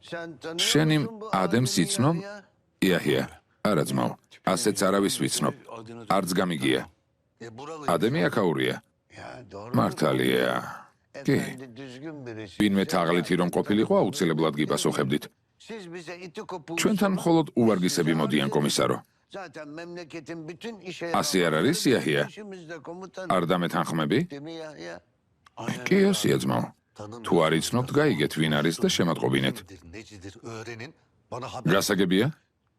შენ იმ ადემს იცნობ? იაჰია, არა ძმაო, ასეც არავის ვიცნობ. არც გამიგია. ადამი აქაურია. მართალია. კი. ვინმე თაღლითი რომ ყოფილიყო, აუცილებლად გიპასუხებდით. ჩვენთან მხოლოდ უვარგისები მოდიან, კომისარო. ასე არ არის, იაჰია? არ დამეთანხმები? კი, ასია ძმაო. თუ არ იცნობთ, გაიგეთ ვინ არის და შემატყობინეთ. გასაგებია?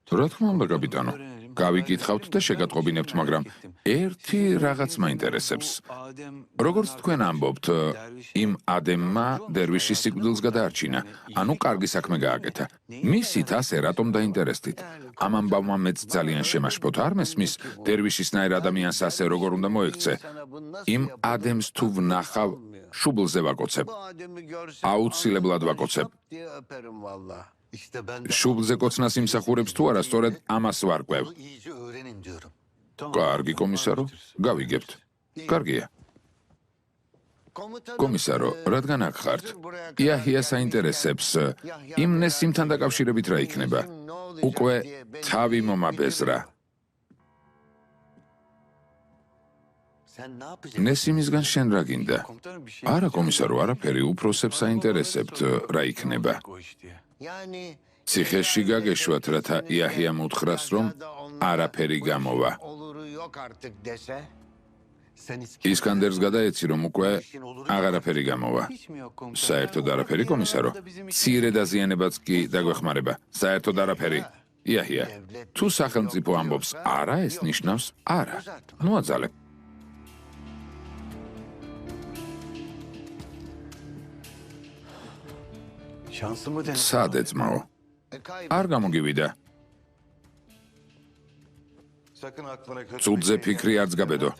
რა თქმა უნდა, კაპიტანო. გავიკითხავთ და შეგატყობინებთ, მაგრამ ერთი რაღაც მაინტერესებს. როგორც თქვენ ამბობთ, იმ ადემმა დერვიშის სიკვდილს გადაარჩინა, ანუ კარგი საქმე გააკეთა. მისით ასე რატომ დაინტერესდით? ამ ამბავმა მეც ძალიან შემაშფოთ, არ მესმის დერვიშისნაირ ადამიანს ასე როგორ უნდა მოექცე. იმ ადემს თუ ვნახავ, შუბლზე ვაკოცებ. აუცილებლად ვაკოცებ. შუბლზე კოცნას იმსახურებს თუ არა, სწორედ ამას ვარკვევ. კარგი, კომისარო, გავიგებთ. კარგია. კომისარო, რადგან აქ ხართ? იაჰიას აინტერესებს, იმ ნესიმთან დაკავშირებით რა იქნება? უკვე თავი მომაბეზრა. ნესიმისგან შენ რა გინდა? არა, კომისარო, არაფერი, უფროსებს აინტერესებთ რა იქნება. ციხეში გაგეშვათ, რათა იაჰიამ უთხრას, რომ არაფერი გამოვა. ისკანდერს გადაეცი, რომ უკვე აღარაფერი გამოვა. საერთოდ არაფერი, კომისარო. მცირე დაზიანებაც კი დაგვეხმარება. საერთოდ არაფერი. იაჰია, თუ სახელმწიფო ამბობს არა, ეს ნიშნავს არა. მოაძალებ. სადე ძმაო? არ გამოგივიდა. ცუდზე ფიქრი არც გაბედო.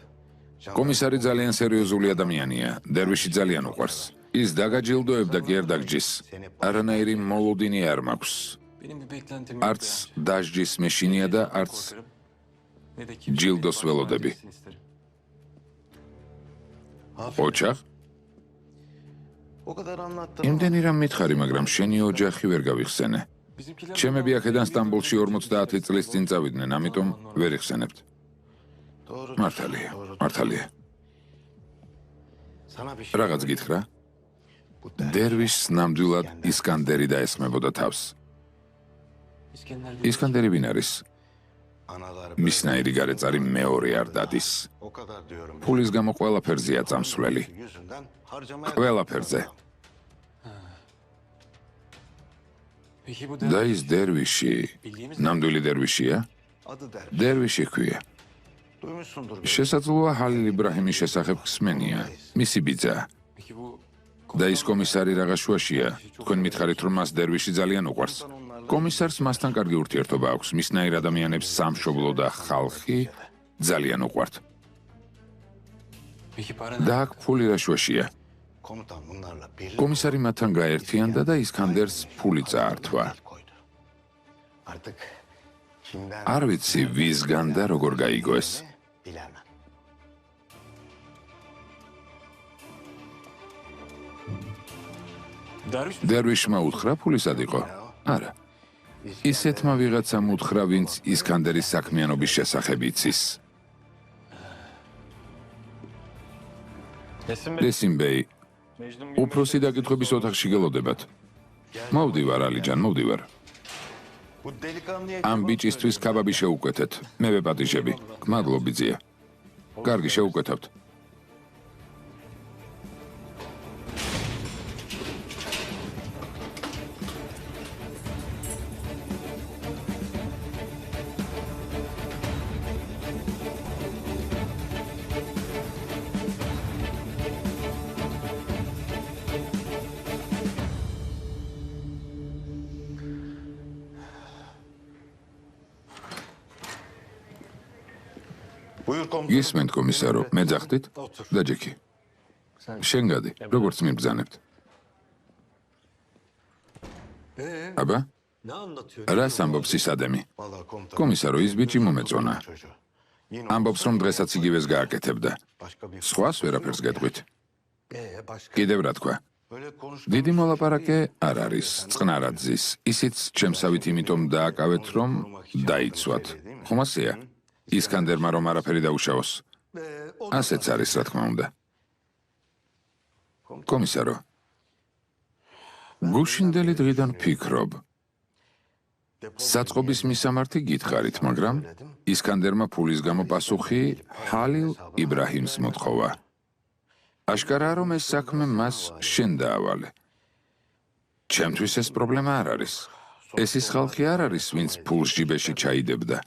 კომისარი ძალიან სერიოზული ადამიანია, დერვიში ძალიან უყვარს. ის დაგაჯილდოებდა კი არ დაგჯის. არანაირი მოლოდინი არ მაქვს. არც დაжჯის მეშინია და არც ჯილდოს ველოდები. ოჯახ? იმდენი რამ მითხარი, მაგრამ შენი ოჯახი ვერ გავიხსენე. ჩემები აქედან სტამბოლში 50 წლის წინ წავიდნენ, ამიტომ ვერ იხსენებთ. მართალია, მართალია. რაღაც გითხრა? დერვიშს ნამდვილად ისკანდერი დაესხმებოდა თავს. ისკანდერი ვინ არის? მისნაირი გარეწარი მეორე არ დადის. ფულის გამო ყველაფერზეა წამსვლელი. ყველაფერზე. და ის დერვიში, ნამდვილი დერვიშია? დერვიში ჰქვია. შესაძლოა ჰალილ იბრაჰიმის შესახებ ხსმენია, მისი ბიძა. და ის კომისარი რაღაც შუაშია. თქვენ მითხარით, რომ მას დერვიში ძალიან უყვარს. კომისარს მასთან კარგი ურთიერთობა აქვს, მისნაირ ადამიანებს სამშობლო და ხალხი ძალიან უყვართ. და აქ ფული რა შუაშია. კომისარი მათთან გაერთიანდა და ისკანდერს ფული წაართვა. არ ვიცი ვისგან და როგორ გაიგო ეს. დერვიშმა უთხრა ფული სად იყო? არა. ისეთმა ვიღაცამ უთხრა, ვინც ისკანდერის საქმიანობის შესახებ იცის. დესიმ ბეი, უფროსი დაკითხვების ოთახში გელოდებათ. მოვდივარ, ალიჯან, მოვდივარ. ამ ბიჭისთვის კაბაბი შეუკვეთეთ, მე ვეპატიჟები. გმადლობ, ბიძია. კარგი, შეუკვეთავთ. გისმენთ, კომისარო, მეძახდით? დაჯექი. შენ გადი, როგორც მიბრძანებთ. აბა? რას ამბობს ის ადამი? კომისარო, ის ბიჭი მომეწონა. ამბობს, რომ დღესაც იგივეს გააკეთებდა. სხვას ვერაფერს გეტყვით. კიდევ რა თქვა? დიდი მოლაპარაკე არ არის, წყნარად ზის. ისიც ჩემსავით იმიტომ დააკავეთ, რომ დაიცვათ. ხომასია, ისკანდერმა რომ არაფერი დაუშავოს. ასეც არის, რა თქმა უნდა. კომისარო, გუშინდელი დღიდან ფიქრობ. საწყობის მისამართი გითხარით, მაგრამ ისკანდერმა ფულის გამო პასუხი ჰალილ იბრაჰიმს მოთხოვა. აშკარაა, რომ ეს საქმე მას შენ დაავალე. ჩემთვის ეს პრობლემა არ არის. ეს ის ხალხი არ არის, ვინც ფულს ჯიბეში ჩაიდებდა.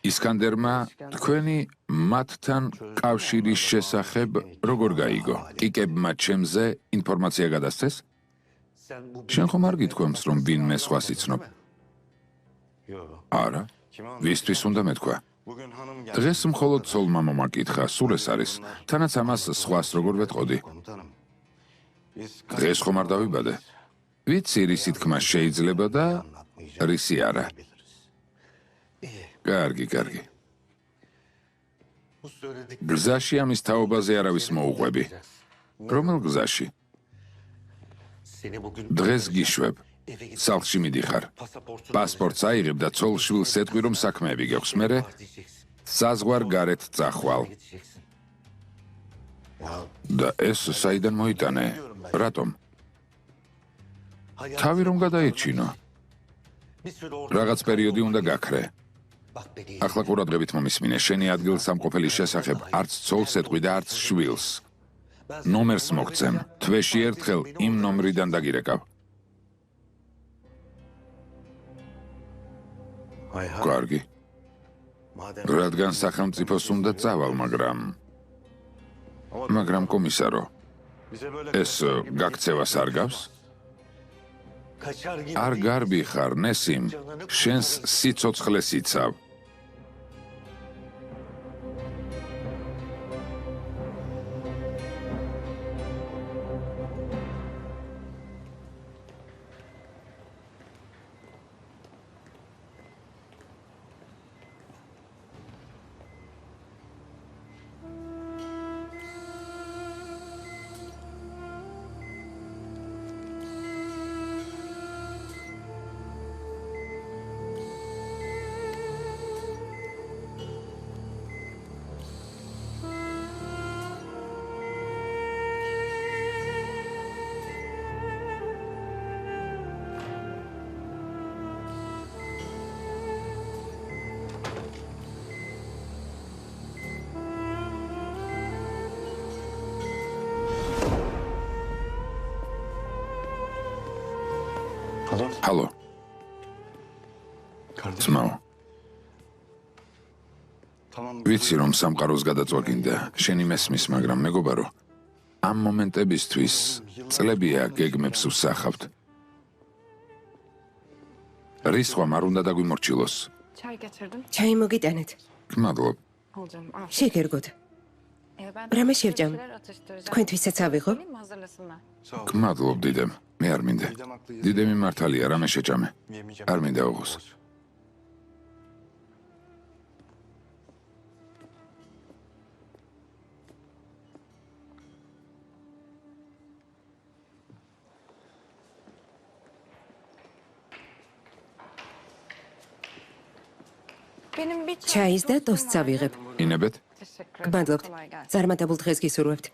ისკანდერმა თქვენი მათთან კავშირის შესახებ როგორ გაიგო? კიკებმა ჩემზე ინფორმაცია გადასცეს? შენ ხომ არ გითქვამს, რომ ვინმე სხვას იცნობ? არა, ვისთვის უნდა მეთქვა? დღეს მხოლოდ ცოლმა მომაკითხა, სულ ეს არის, თანაც ამას სხვას როგორ ვეტყოდი? დღეს ხომ არ დავიბადე? ვიცი, რისი თქმა შეიძლება და რისი არა. კარგი. გზაში ამის თაობაზე არავის მოუყვები. რომელ გზაში? დღეს გიშვებ. სახლში მიდიხარ. პასპორტს აიღებ და ცოლ-შვილს ეტყვი, რომ საქმეები გაქვს. მერე საზღვარ გარეთ წახვალ. და ეს საიდან მოიტანე? რატომ? თავი რომ გადაეჩინო. რაღაც პერიოდი უნდა გაქრე. ახლა ყურადღებით მომისმინე, შენი ადგილსამყოფელის შესახებ არც ცოლს ეტყვი და არც შვილს. ნომერს მოგცემ, თვეში ერთხელ იმ ნომრიდან დაგირეკავ. კარგი. რადგან სახელმწიფოს უნდა წავალ, მაგრამ კომისარო, ეს გაქცევას არ გავს? არ გარბი ხარ, ნესიმ, შენს სიცოცხლეს იცავ. ჰალო. ძმაო. ვიცი, რომ სამყაროს გადაწვა გინდა, შენი მესმის, მაგრამ მეგობარო, ამ მომენტებისთვის წლებია გეგმებს ვსახავთ. რისხვამ არ უნდა დაგვიმორჩილოს. ჩაი მოგიტანეთ. გმადლობ. შეგერგოთ. რამე შევჭამ? თქვენთვისაც ავიღო? გმადლობ დიდემ. მე არ მინდა. დიდემი მართალია, რამე შეჭამე. არ მინდა ოღოს. ჩაის და ტოსტს ავიღებ. ინებეთ? გმადლობთ. წარმატებულ დღეს გისურვებთ.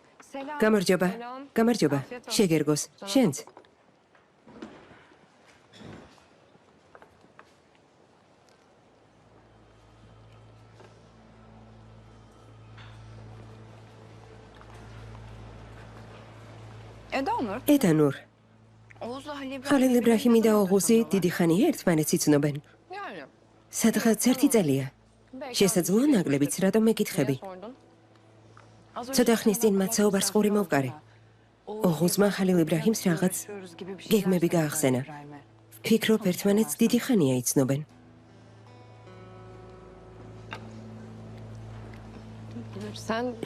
გამარჯობა. შეგერგოს. შენც. ედანურ. ხალილ იბრაჰიმი და ოღუზი დიდი ხანია ერთმანეთს იცნობენ. სადღაც ერთი წელია. შესაძლოა ნაკლებიც, რატომ მეკითხები? ცოტა ხნის წინ მათ საუბარს ყური მოვკარე. ოღუზმა ხალილ იბრაჰიმს რაღაც გეგმები გაახსენა. ვფიქრობ, ერთმანეთს დიდი ხანია იცნობენ.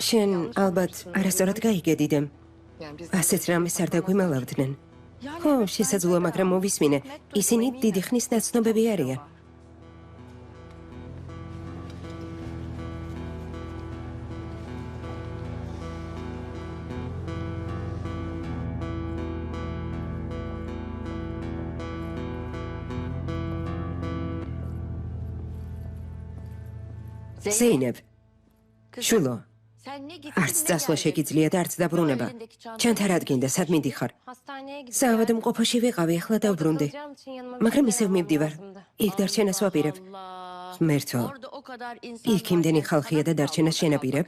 შენ ალბათ არასწორად გაიგე დიდემ. ასეთ რამეს არ დაგვიმალავდნენ. ხო, შესაძლოა, მაგრამ მოვისმინე, ისინი დიდი ხნის ნაცნობები არიან. ზეინებ, შულო, არც წასვლა შეგიძლია და არც დაბრუნება. ჩანთა რადგინდა, სად მიდიხარ? საავადმყოფოში ვიყავი, ახლა დავბრუნდი. მაგრამ ისევ მივდივარ. იქ დარჩენას ვაპირებ. ღმერთო, იქ იმდენი ხალხია და დარჩენას შენაპირებ?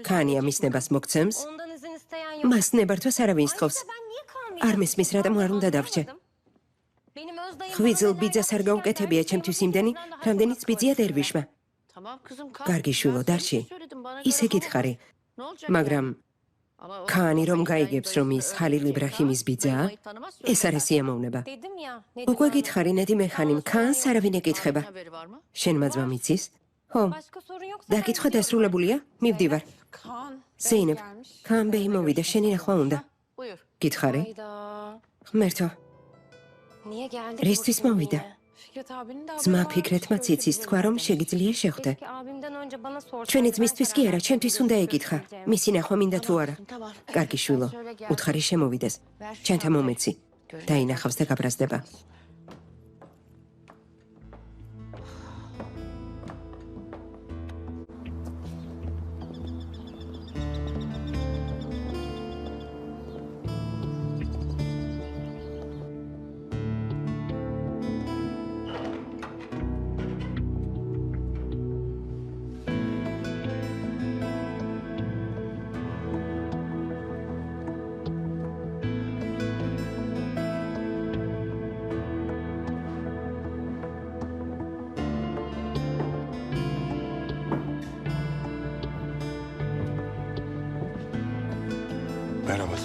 ქანია მისნებას მოგცემს? მას ნებართვას არავინ სთხოვს. არ მისმის, რატომ არ უნდა დავრჩე? ხვიძილ ბიძას არ გაუკეთებია ჩემთვის იმდენი, რამდენიც ბიძია დერვიშმა. კარგი შვილო, დარჩი. ისე გითხარი. მაგრამ ქანი რომ გაიგებს, რომ ის ხალილ იბრაჰიმის ბიძაა, ეს არის სიამოვნება. უკვე გითხარი, ნედი მეხანიმ, ქანს არავინ ეკითხება. შენ მაძმა მიცის? ხო. დაკითხვა დასრულებულია? მივდივარ. ზეინებ, ქან ბეი მოვიდა, შენი ნახვა უნდა. გითხარი? ღმერთო, რისთვის მოვიდა? ძმა ფიქრეთმა ციცის თქვა, რომ შეგიძლია შეხვდე. ჩვენი ძმისთვის კი არა, ჩემთვის უნდა ეკითხა. მისი ნახვა მინდა თუ არა? კარგი შვილო, უთხარი შემოვიდეს. ჩემთა მომეცი. დაინახავს და გაბრაზდება.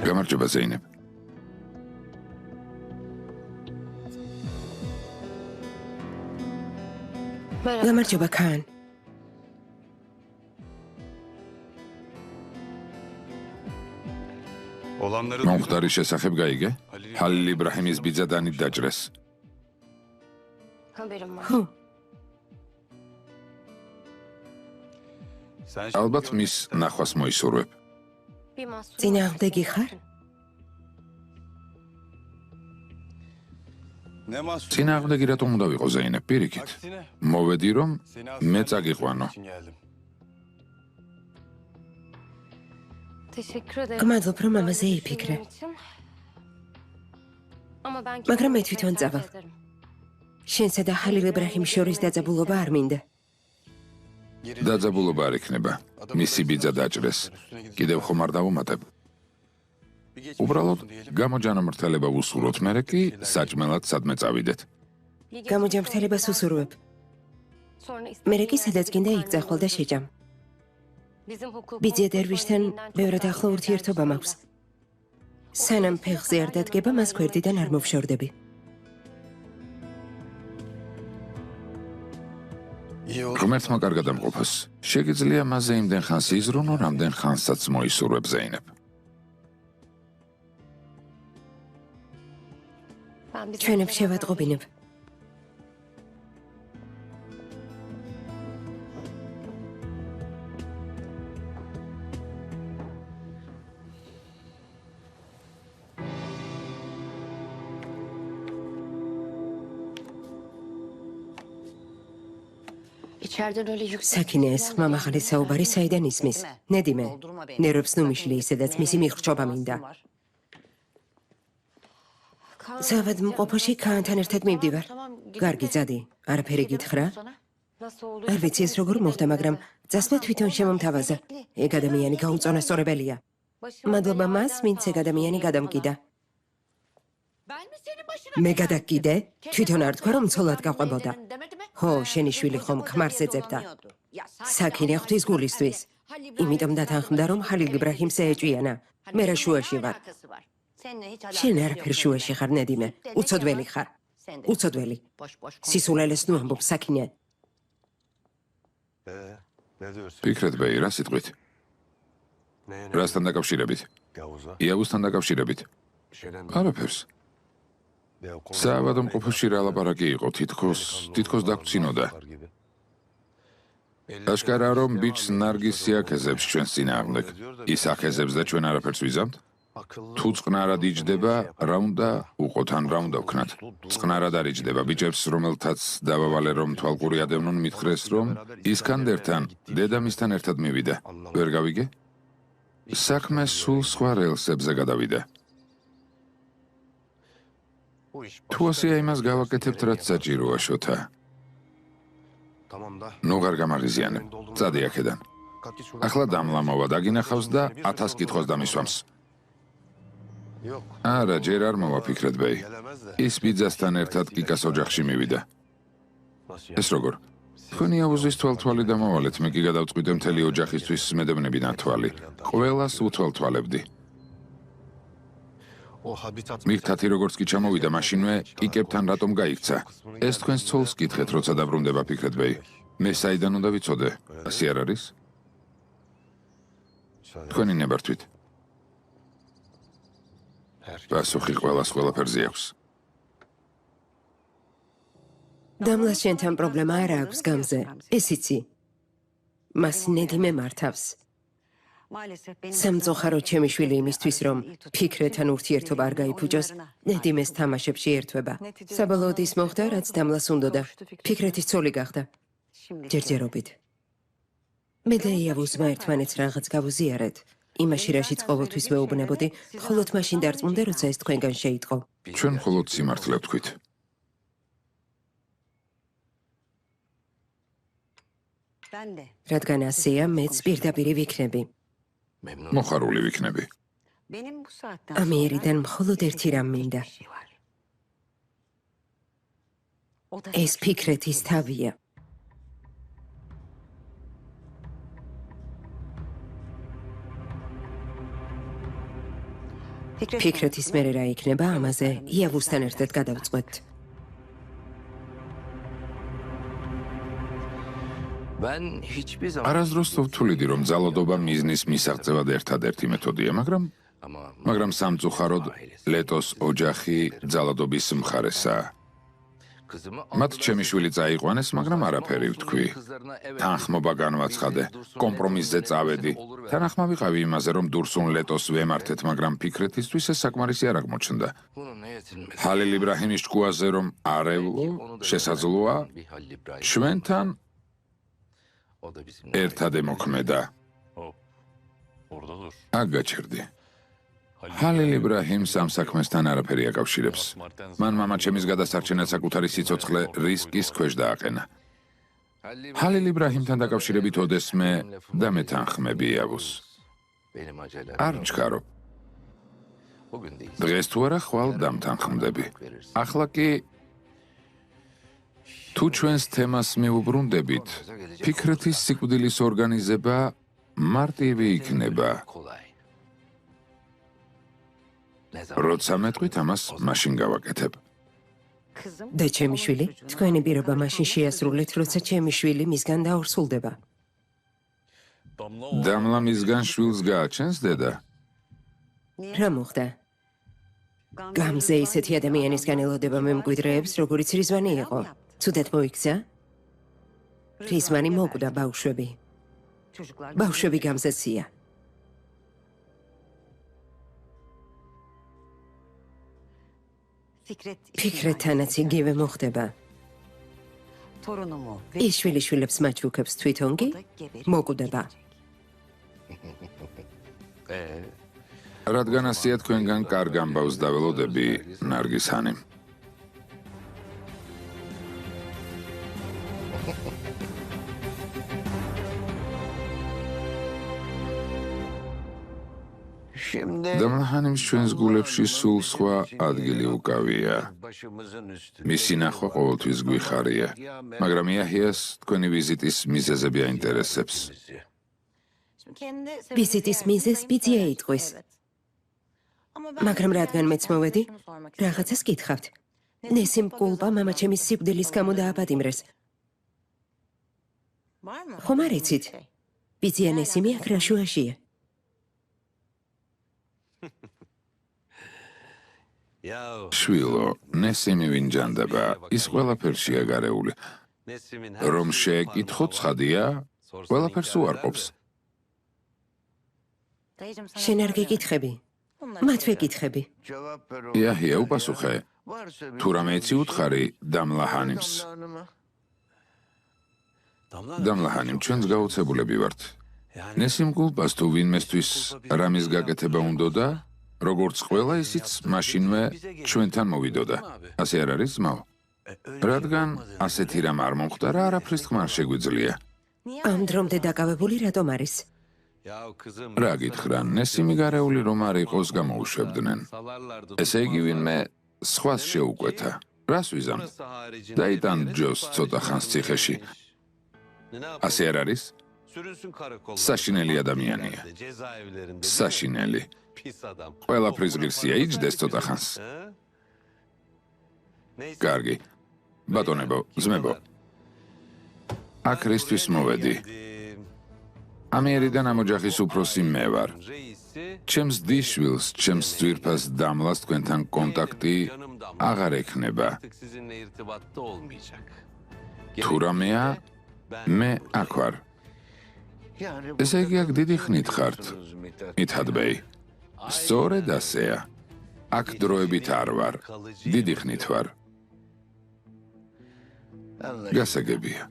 გამარჯობა ზეინებ. გამარჯობა ქან. მომხდარის შესახებ გაიგე? ხალილ იბრაჰიმის ბიძა დანით დაჭრეს. ხო. ალბათ მის ნახვას მოისურვებ. წინააღმდეგი ხარ? წინააღმდეგი რატომ უნდა ვიყო ზეინებ? პირიქით. მოვედი რომ მე წაგიყვანო. გმადლობ, რომ ამაზე იფიქრე. მაგრამ მე თვითონ წავალ. შენსა და ხალილ იბრაჰიმის შორის დაძაბულობა არ მინდა. დაძაბულობა არ იქნება. მისი ბიძა დაჭრეს. კიდევ ხომ არ დავუმატებ. უბრალოდ გამოჯანმრთელება ვუსურვოთ, მერე კი საჭმელად სადმე წავიდეთ. გამოჯანმრთელებას უსურვებ. მერე კი სადაც გინდა იქ წახვალ და შეჭამ. ბიძია დერვიშთან ბევრად ახლო ურთიერთობა მაქვს. სანამ ფეხზე არ დადგება, მას გვერდიდან არ მოვშორდები. ღმერთმა კარგად ამყოფას. შეგიძლია მასზე იმდენ ხანს იზრუნო, რამდენ ხანსაც მოისურვებ ზეინებ. ჩვენებს შევატყობინებ. საკინე ეს ხმა მაღალი საუბარი საიდან ისმის? ნედიმე, ნერვებს ნუმიშლი, ისედაც მისი მიხრჩობა მინდა. საავადმყოფოში ქანთან ერთად მივდივარ. კარგი, წადი, არაფერი გითხრა? არ ვიცი ეს როგორ მოხდა, მაგრამ წასვლა თვითონ შემომთავაზა. ეგ ადამიანი გაუწონასწორებელია. მადლობა მას, ვინც ეგ ადამიანი გადამკიდა. მე გადაგკიდე? თვითონ არ თქვა, რომ ცოლად გაყვებოდა. ხო, შენი შვილი ხომ ქმარს ეძებდა. საკინე ღვთის გულისთვის. იმიტომ დათანხმდა, რომ ხალილ იბრაჰიმს ეეჭვიანა. მე რა შუაში ვარ. შენ არაფერ შუაში ხარ, ნედიმე. უცოდველი ხარ. უცოდველი. სისულელეს ნუ ამბობ, საკინე. ფიქრეთ ბეი, რა სიტყვით? რასთან დაკავშირებით? იაგუსთან დაკავშირებით? არაფერს. საავადმყოფოში რა ლაპარაკი იყო, თითქოს დაგვრცინოდა. აშკარაა, რომ ბიჭს ნარგისი აქეზებს ჩვენს წინააღმდეგ. ის ახეზებს და ჩვენ არაფერს ვიზამთ? თუ წყნარად იჯდება, რა უნდა უყოთ ან რა უნდა ვქნათ? წყნარად არ იჯდება. ბიჭებს, რომელთაც დავავალე რომ თვალყური ადევნონ, მითხრეს რომ ისკანდერთან, დედამისთან ერთად მივიდა. ვერ გავიგე? საქმე სულ სხვა რელსებზე გადავიდა. თუ ასეა იმას გავაკეთებთ, რაც საჭიროა, შოთა. ნუ ღარ გამაღიზიანებ. წადი აქედან. ახლა დამლამოვა დაგინახავს და 1000 კითხვას დამისვამს. არა, ჯერ არ მოვაფიქრეთ, ბეი. ის ბიძასთან ერთად კიკას ოჯახში მივიდა. ეს როგორ? თქვენი აუზის თვალთვალი დამავალეთ, მე კი გადავწყვიტე მთელი ოჯახისთვის მედევნები ნათვალი. ყველას უთვალთვალებდი. მიხთათი როგორც კი ჩამოვიდა, მაშინვე კიკებთან რატომ გაიქცა? ეს თქვენს ცოლს კითხეთ, როცა დაბრუნდება, ფიქრეთ, ბეი. მე საიდან უნდა ვიცოდე? ასე არ არის? თქვენი ნებართვით. პასუხი ყველას ყველაფერზე აქვს. დამლას შენთან პრობლემა არ აქვს გამზე, ეს იცი. მას ნედი მემართავს. სამწუხაროდ ჩემი შვილი იმისთვის, რომ ფიქრეთან ურთიერთობა არ გაიფუჭოს, ნედი მეს თამაშებში ერთვება. საბოლოოდ ის მოხდა, რაც დამლას უნდოდა. ფიქრეთის ცოლი გახდა. ჯერჯერობით. მე და იავუზმა ერთმანეთს რაღაც გავუზიარეთ. იმაში რაშიც ყოველთვის ვეუბნებოდი, მხოლოდ მაშინ დარწმუნდა, როცა ეს თქვენგან შეიტყო. ჩვენ მხოლოდ სიმართლე ვთქვით. რადგან ასეა, მეც პირდაპირი ვიქნები. მოხარული ვიქნები. ამიერიდან მხოლოდ ერთი რამ მინდა. ეს ფიქრეთის თავია. ფიქრეთის მერე რა იქნება, ამაზე იავუსთან ერთად გადავწყვეტ. არასდროს ვთვლიდი, რომ ძალადობა მიზნის მისაღწევად ერთადერთი მეთოდია, მაგრამ სამწუხაროდ ლეტოს ოჯახი ძალადობის მხარესაა. მათ ჩემი შვილი წაიყვანეს, მაგრამ არაფერი ვთქვი. თანხმობა განვაცხადე, კომპრომისზე წავედი. თანახმა ვიყავი იმაზე, რომ დურსუნ ლეტოს ვემართეთ, მაგრამ ფიქრეთისთვის ეს საკმარისი არ აღმოჩნდა. ჰალილ იბრაჰიმის ჭკუაზე რომ არევლო, შესაძლოა, ჩვენთან ერთად ემოქმედა. აქ გაჩერდი. ჰალილ იბრაჰიმს ამ საქმესთან არაფერი აკავშირებს. მან მამაჩემის გადასარჩენად საკუთარი სიცოცხლე რისკის ქვეშ დააყენა. ჰალილ იბრაჰიმთან დაკავშირებით ოდესმე და მეთანხმები იავუს. არ ჩქარო. დღეს თუ არა ხვალ დამთანხმდები. ახლა კი თუ ჩვენს თემას მივუბრუნდებით, ფიქრეთის სიკვდილის ორგანიზება მარტივი იქნება. როცა მეტყვით, ამას მაშინ გავაკეთებ. და ჩემი შვილი, თქვენი პირობა მაშინ შეასრულეთ, როცა ჩემი შვილი მისგან დაორსულდება. დამლა მისგან შვილს გააჩენს, დედა? რა მოხდა? გამზე ისეთი ადამიანისგან ელოდება მემკვიდრეებს, როგორიც რიზვანი იყო. ცუდად მოიქცა? რიზვანი მოკვდა ბავშვები. ბავშვები გამზესია. ფიქრეთთანაც იგივე მოხდება. ის შვილიშვილებს მაჩუქებს თვითონ კი მოკვდება. რადგან ასეა, თქვენგან კარგ ამბავს დაველოდები, ნარგისანი. დამლაჰანიმს ჩვენს გულებში სულ სხვა ადგილი უკავია. მისი ნახვა ყოველთვის გვიხარია, მაგრამ იაჰიას თქვენი ვიზიტის მიზეზები აინტერესებს. ვიზიტის მიზეზს ბიძია იტყვის. მაგრამ რადგან მეც მოვედი, რაღაცას კითხავთ. ნესიმ კულპა მამაჩემის სიკვდილის გამო დააპატიმრეს. ხომ არ იცით? ბიძია ნესიმი აქ რაშუაშია. შვილო, ნესიმი ვინ ჯანდება, ის ყველაფერშია გარეული. რომ შეეკითხო, ცხადია, ყველაფერს უარყოფს. შენ არ გიკითხები. მათ ვეკითხები. იაჰია, უპასუხე. თუ რამე იცი უთხარი დამლაჰანიმს. დამლაჰანიმ, ჩვენს გაუცებულები ვართ. ნესიმ გულბას თუ ვინმესთვის რამის გაკეთება უნდოდა, როგორც ყველა ისიც მაშინვე ჩვენთან მოვიდოდა. ასე არ არის, ძმაო? რადგან ასეთი რამ არ მომხდარა, არაფრის თქმა არ შეგვიძლია. ამ დრომდე დაკავებული რატომ არის? რა გითხრა, ნესიმი გარეული რომ არ იყოს გამოუშვებდნენ. ესე იგი ვინმე სხვას შეუკვეთა. რას ვიზამთ? დაიტან ჯოს ცოტა ხანს ციხეში. ასე არ არის? საშინელი ადამიანია. საშინელი. ყველაფრის ღირსია, იჯდეს ცოტა ხანს. კარგი. ბატონებო, ძმებო. აქ რისთვის მოვედი? ამიერიდან ამ ოჯახის უფროსი მე ვარ. ჩემს დიშვილს, ჩემს ძვირფას დამლას თქვენთან კონტაქტი აღარ ექნება. თუ რამეა, მე აქ ვარ. ესე იგი აქ დიდი ხნით ხართ, მითადბეი. სწორედ ასეა. აქ დროებით არ ვარ, დიდი ხნით ვარ. გასაგებია.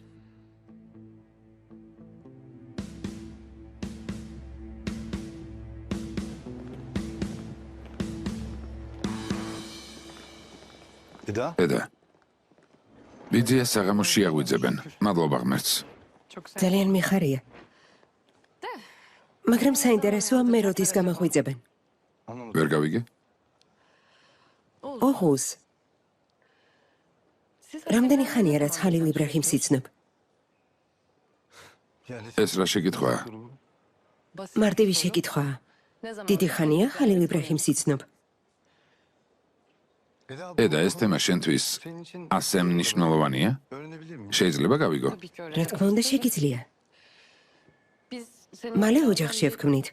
ედა. ბიძია საღამოს შეაღვიძებენ. მადლობა ღმერთს. ძალიან მიხარია. მაგრამ საინტერესოა მე როდის გამაღვიძებენ. ვერ გავიგე? ოღუზ. რამდენი ხანია რაც ხალილ იბრაჰიმს იცნობ? ეს რა შეკითხვაა? მარტივი შეკითხვაა. დიდი ხანია ხალილ იბრაჰიმს იცნობ? ედა, ეს თემა შენთვის ასე მნიშვნელოვანია? შეიძლება გავიგო? რა თქმა უნდა შეგიძლია. მალე ოჯახში ვქმნით.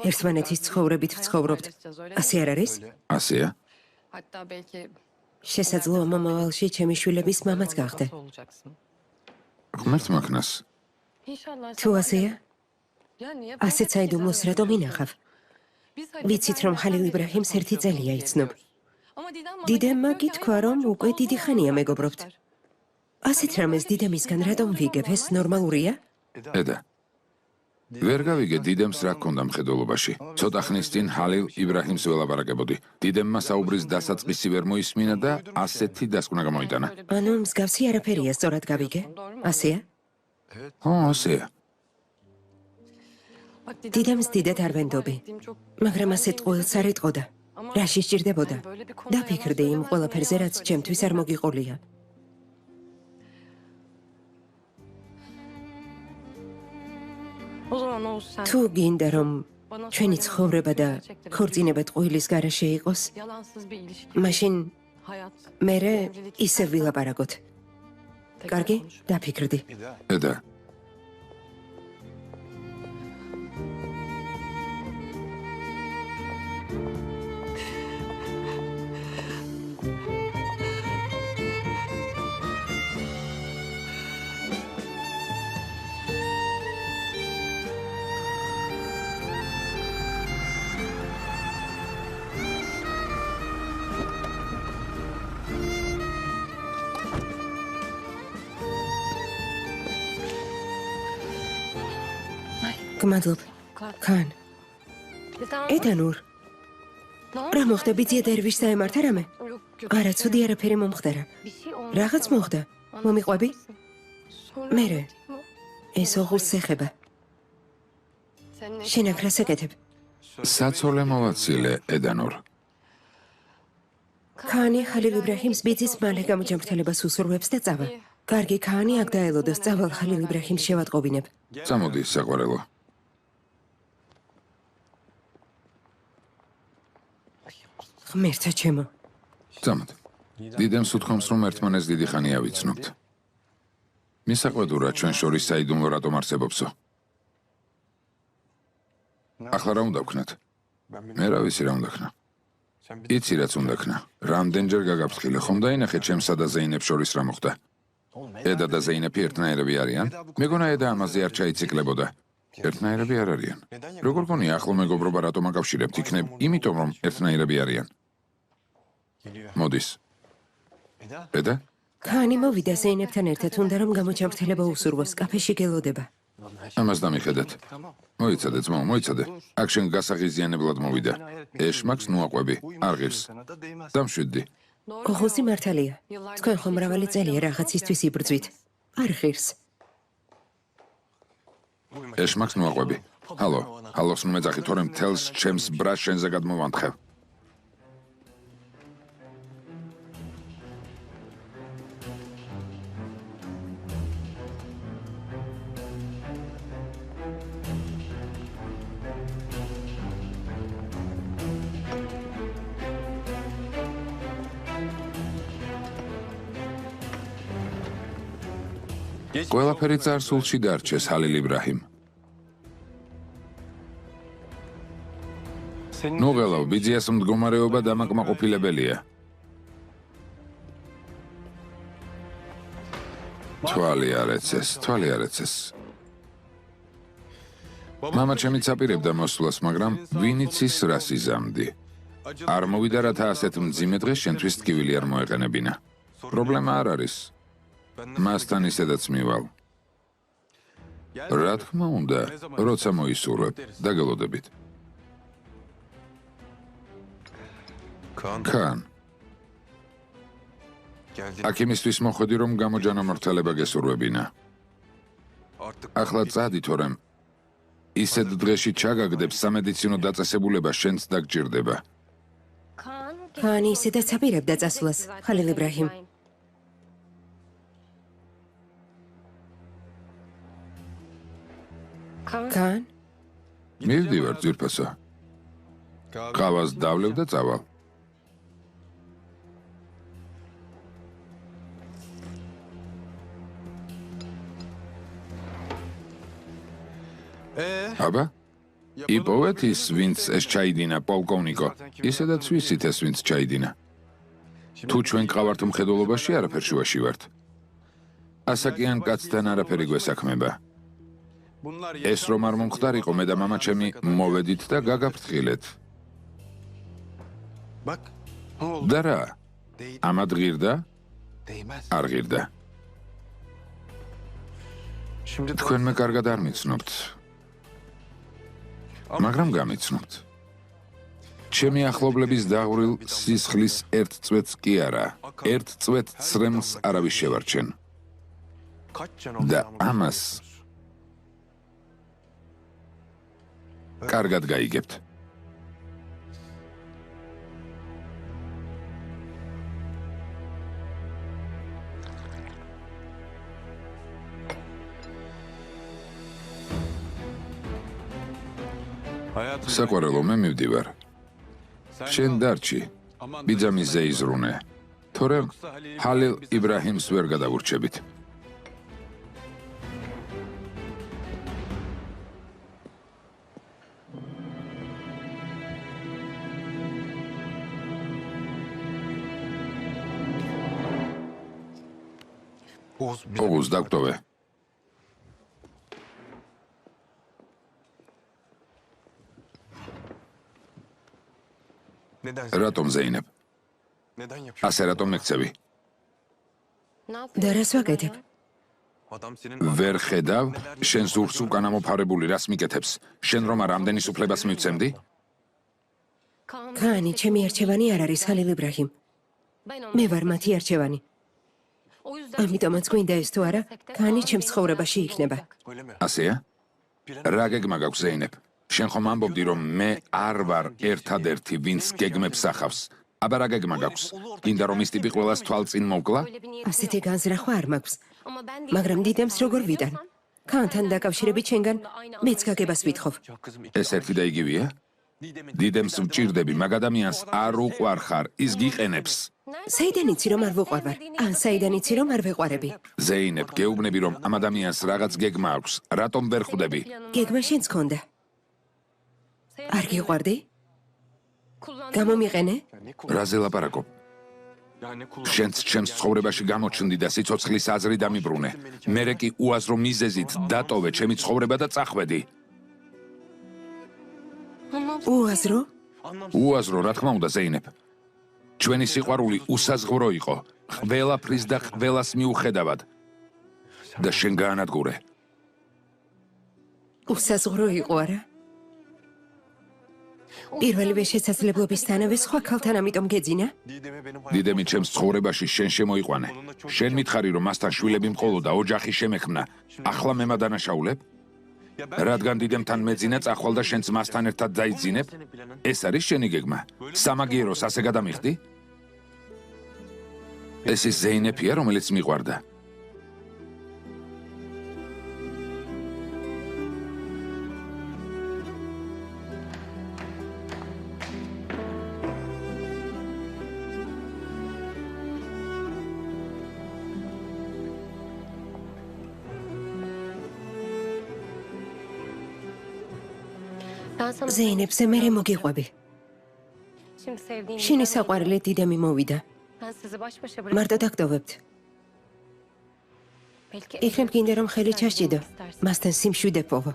ერთმანეთის ცხოვრებით ვცხოვრობთ. ასე არ არის? ასეა. შესაძლოა მომავალში ჩემი შვილების მამაც გახდე. ღმერთს მაქნას. თუ ასეა? ასეც საიდუმლოს რატომ ინახავ? ვიცით რომ ხალილ იბრაჰიმს ერთი წელია იცნობ. დიდემმა გითქვა რომ უკვე დიდი ხანია მეგობრობთ. ასეთ რამეს დიდემისგან რატომ ვიგებ? ეს ნორმალურია? ედა. ვერ გავიგე დიდემს რა გქონდა მხედველობაში. ცოტა ხნის წინ ხალილ იბრაჰიმს ველაპარაკებოდი. დიდემმა საუბრის დასაწყისი ვერ მოისმინა და ასეთი დასკვნა გამოიტანა. ანუ მსგავსი არაფერია, სწორად გავიგე? ასეა? ო, ასეა. დიდემს დიდად არ ვენდობი. მაგრამ ასეთ ყველს არ ეტყოდა. რაში სჭირდებოდა? დაფიქრდი იმ ყველაფერზე, რაც ჩემთვის არ მოგიყოლია. თუ გინდა რომ ჩვენი ცხოვრება და ქორწინება ტყუილის გარეშე იყოს, მაშინ მერე ისევ ვილაპარაკოთ. კარგი? დაფიქრდი. ედა. გმადლობ. ხან. ედანურ. რა მოხდა ბიძია დერვიშს დაემართა რამე? არა, ცუდი არაფერი მომხდარა. რაღაც მოხდა. მომიყვები? მერე. ეს ოღუზს ეხება. შენ აქ რას ეკეთებ? საცოლე მოვაცილე, ედანურ. ქანი ხალილ იბრაჰიმს ბიძის მალე გამოჯამრთელებას უსურვებს და წავა. კარგი, ქანი აქ დაელოდოს, წავალ ხალილ იბრაჰიმს შევატყობინებ. წამოდი, საყვარელო. ღმერთო ჩემო. წამოდი. დიდემს უთქვამს, რომ ერთმანეთს დიდი ხანი ავიცნობთ. მისაყვედურა ჩვენ შორის საიდუმლო რატომ არსებობსო? ახლა რა უნდა ვქნათ? მე რა ვიცი რა უნდა ქნა. იცი რაც უნდა ქნა. რამდენჯერ გაგაფრთხილე, ხომ დაინახე ჩემსა და ზეინებს შორის რა მოხდა? ედა და ზეინები ერთნაირები არიან? მეგონა ედა ამაზე არ ჩაიციკლებოდა. ერთნაირები არ არიან. როგორ გონია ახლო მეგობრობა რატომ აკავშირებთ? იქნებ იმიტომ, რომ ერთნაირები არიან. მოდის. ბედა? ქანი მოვიდა ზეინებთან ერთად, უნდა რომ გამოჩამრთელება უსურვოს, კაფეში გელოდება. ამას დამიხედეთ. მოიცადე, ძმაო, მოიცადე. აქ შენ გასაღიზიანებლად მოვიდა. ეშმაკს ნუაყვები, არ ღირს. დამშვიდდი. ოღუზი მართალია. თქვენ ხომ მრავალი წელია რაღაცისთვის იბრძვით. არ ღირს. ეშმაკს ნუაყვები. ჰალო, ჰალოს ნუ მეძახი, თორემ თელს ჩემს ბრას შენზე გადმოვანთხევ. ყველაფერი წარსულში დარჩეს, ჰალილ იბრაჰიმ. ნუ ღელავ, ბიძიას მდგომარეობა დამაკმაყოფილებელია. თვალი არ ეცეს. მამა ჩემი წაპირებდა მოსვლას, მაგრამ ვინ იცის რას იზამდი. არ მოვიდა რათა ასეთ მძიმე დღეს შენთვის ტკივილი არ მოეყენებინა. პრობლემა არ არის. მასთან ისედაც მივალ. რა თქმა უნდა, როცა მოისურვებ, დაგელოდებით. ქან. აქ იმისთვის მოხვედი, რომ გამოჯანამრთელება გესურვებინა. ახლა წადი, თორემ ისეთ დღეში ჩაგაგდებ სამედიცინო დაწესებულება შენც დაგჭირდება. ქანი ისედაც აპირებდა წასვლას, ხალილ იბრაჰიმ. ქან? მივდივარ, ძვირფასო. ყავას დავლევ და წავალ. აბა? იპოვეთ ის, ვინც ეს ჩაიდინა, პოლკოვნიკო. ისედაც ვიცით ეს, ვინც ჩაიდინა. თუ ჩვენ ყავართ მხედველობაში, არაფერ შუაში ვართ. ასაკიან კაცთან არაფერი გვესაქმება. ეს რომ არ მომხდარიყო, მე და მამა ჩემი მოვედით და გაგაფრთხილეთ. და რა? ამად ღირდა? არ ღირდა. თქვენ მე კარგად არ მიცნობთ. მაგრამ გამიცნობთ. ჩემი ახლობლების დაღვრილ სისხლის ერთ წვეთს კი არა, ერთ წვეთ ცრემლს არავის შევარჩენ. და ამას კარგად გაიგებთ. საყვარელო, მე მივდივარ. შენ დარჩი, ბიძამისზე იზრუნე. თორემ ჰალილ იბრაჰიმს ვერ გადავურჩებით. ოღუზ დაგტოვე. რატომ ზეინებ? ასე რატომ მეკცევი? და რას ვაკეთებ? ვერ ხედავ, შენ ზურგს უკან ამოფარებული რას მიკეთებს? შენ რომ არ ამდენის უფლებას მივცემდი? ქანი, ჩემი არჩევანი არ არის, ხალილ იბრაჰიმ. მე ვარ მათი არჩევანი. ამიტომაც გვინდა ეს თუ არა, ქანი ჩემს ცხოვრებაში იქნება. ასეა? რა გეგმა გაქვს, ზეინებ? შენ ხომ ამბობდი, რომ მე არ ვარ ერთადერთი, ვინც გეგმებს ახავს. აბა რა გეგმა გაქვს? გინდა რომ ის ტიპი ყველას თვალწინ მოვკლა? ასეთი განზრახვა არ მაქვს. მაგრამ დიდემს როგორ ვიდან? ქანთან დაკავშირებით შენგან მეც გაგებას ვითხოვ. ეს ერთი და იგივეა? დიდემს ვჭირდები, მაგ ადამიანს არ უყვარხარ, ის გიყენებს. საიდან იცი რომ არ ვუყვარვარ? ან საიდან იცი რომ არ ვეყვარები? ზეინებ, გეუბნები რომ ამ ადამიანს რაღაც გეგმა აქვს, რატომ ვერ ხვდები? გეგმა შენც ქონდა. არ გიყვარდი? გამომიყენე? რაზე ლაპარაკობ? შენც ჩემს ცხოვრებაში გამოჩნდი და სიცოცხლის აზრი დამიბრუნე. მერე კი უაზრო მიზეზით დატოვე ჩემი ცხოვრება და წახვედი. უაზრო? უაზრო, რა თქმა უნდა, ზეინებ. ჩვენი სიყვარული უსაზღვრო იყო, ყველაფრის და ყველას მიუხედავად. და შენ გაანადგურე. უსაზღვრო იყო არა? პირველივე შესაძლებლობისთანავე სხვა ქალთან ამიტომ გეძინა? დიდემი ჩემს ცხოვრებაში შენ შემოიყვანე. შენ მითხარი, რომ მასთან შვილები მყოლოდა, ოჯახი შემექმნა. ახლა მე მადანაშაულებ? რადგან დიდემთან მეძინა წახვალ და შენც მასთან ერთად დაიძინებ? ეს არის შენი გეგმა? სამაგიეროს ასე გადამიხდი? ეს ის ზეინეფია, რომელიც მიყვარდა. ზეინებზე მე მოგიყვები. შენი საყვარელი დიდემი მოვიდა. მარტო დაგდოვებთ. იქნებ გინდა რომ ხელი ჩასჭიდო. მასთან სიმშვიდე პოვო.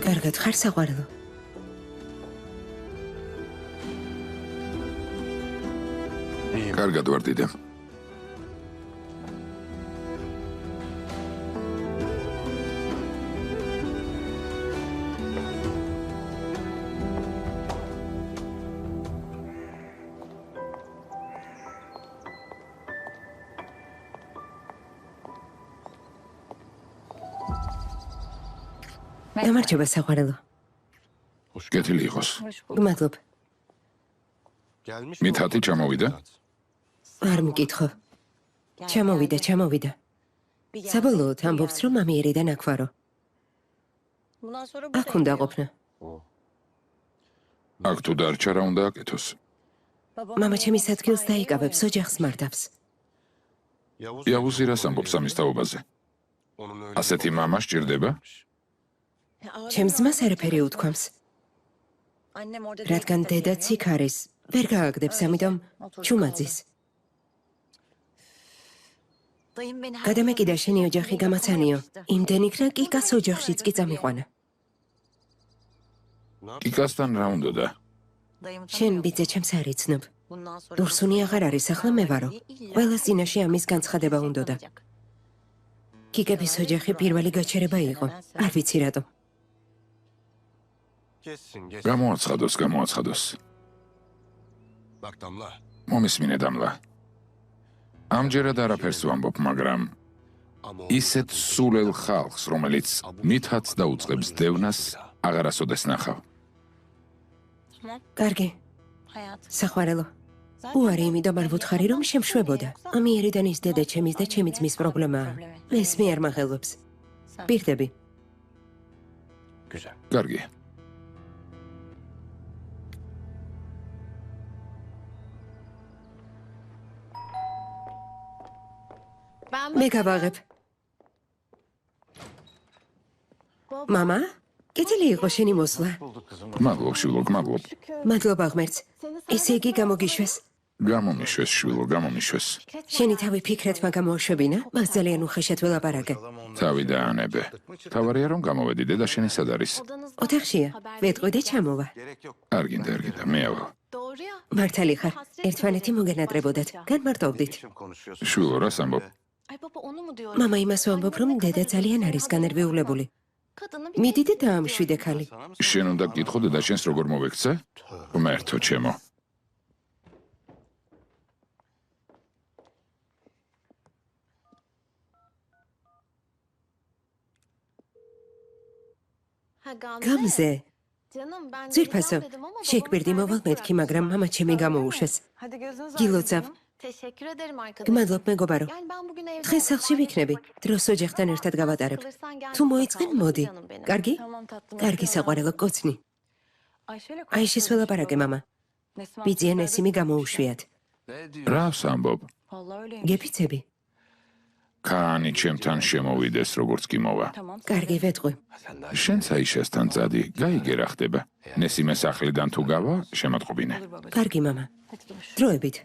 კარგად ხარ საყვარელო? კარგად ვარ დიდემ. გამარჯობა საყვარელო. კეთილი იყოს. გმადლობ. მითათი ჩამოვიდა? არ მიკითხო. ჩამოვიდა. საბოლოოდ ამბობს, რომ ამიერიდან აქ ვარო. აქ უნდა ყოფნა. აქ თუ დარჩა რა უნდა აკეთოს? მამა ჩემის ადგილს დაიკავებს, ოჯახს მართავს. იავუზი რას ამბობს ამის თაობაზე? ასეთი მამა სჭირდება? ჩემს ძმას არაფერი უთქვამს. რადგან დედაც იქ არის, ვერ გააგდებს, ამიტომ ჩუმაძის. გადამეკიდა შენი ოჯახი გამაცანიო. იმდენ იქნა კიკას ოჯახშიც კი წამიყვანა. კიკასთან რა უნდოდა? შენ ბიძე ჩემს არ იცნობ. დურსუნი აღარ არის, ახლა მე ვარო. ყველა წინაშე ამის განცხადება უნდოდა. კიკების ოჯახი პირველი გაჩერება იყო. არ ვიცი რატომ. გამოაცხადოს. მომისმინე დამლა. ამჯერად არაფერს ვამბობ, მაგრამ ისეთ სულელ ხალხს, რომელიც მითაც დაუწყებს დევნას, აღარასოდეს ნახავ. კარგი. საყვარელო. უარი იმიდან არ ვუთხარი, რომ შემშვებოდა. ამიერიდან ის დედა ჩემის და ჩემი ძმის პრობლემაა. ეს მე არ მაღელვებს. პირდები. კარგი. მე გავაღებ. მამა? კეთილი იყო შენი მოსვლა. გმადლობ, შვილო, გმადლობ. მადლობა ღმერთს. ესე იგი გამოგიშვეს. გამომიშვეს, შვილო, გამომიშვეს. შენი თავი ფიქრეთმა გამოუშვებინა? მას ძალიან უხეშად ველაპარაკე. თავი დაანებე. თავარია რომ გამოვედი, დედა შენი სად არის? ოთახშია. ვეტყვი და ჩამოვა. არ გინდა, მე ავალ. მართალი ხარ. ერთმანეთი მოგენატრებოდათ. განმარტოვდით. შვილო, რას ამბობ? მამა იმას ვამბობ, რომ დედა ძალიან არის განერვიულებული. მიდი და დაამშვიდე ქალი. შენ უნდა გკითხო დედა შენს როგორ მოვექცე? ღმერთო ჩემო. გამზე. ძირფასო, შეგვერდი მოვალ მეთქი, მაგრამ მამა ჩემი გამოუშვეს. გილოცავ. გმადლობ მეგობარო. დღეს სახლში ვიქნები. დროს ოჯახთან ერთად გავატარებ. თუ მოიწყენ, მოდი. კარგი? კარგი საყვარელო, კოცნი. აიშეს ველაპარაკე, მამა. ბიძიან ესიმი გამოუშვიათ. რას ამბობ? გეფიცები? ქაანი ჩემთან შემოვიდეს, როგორც კი მოვა. კარგი, ვეთყვი. შენც აიშასთან წადი, გაიგე რა ხდება. ნესიმე სახლიდან თუ გავა, შემატყობინე. კარგი, მამა. დროებით.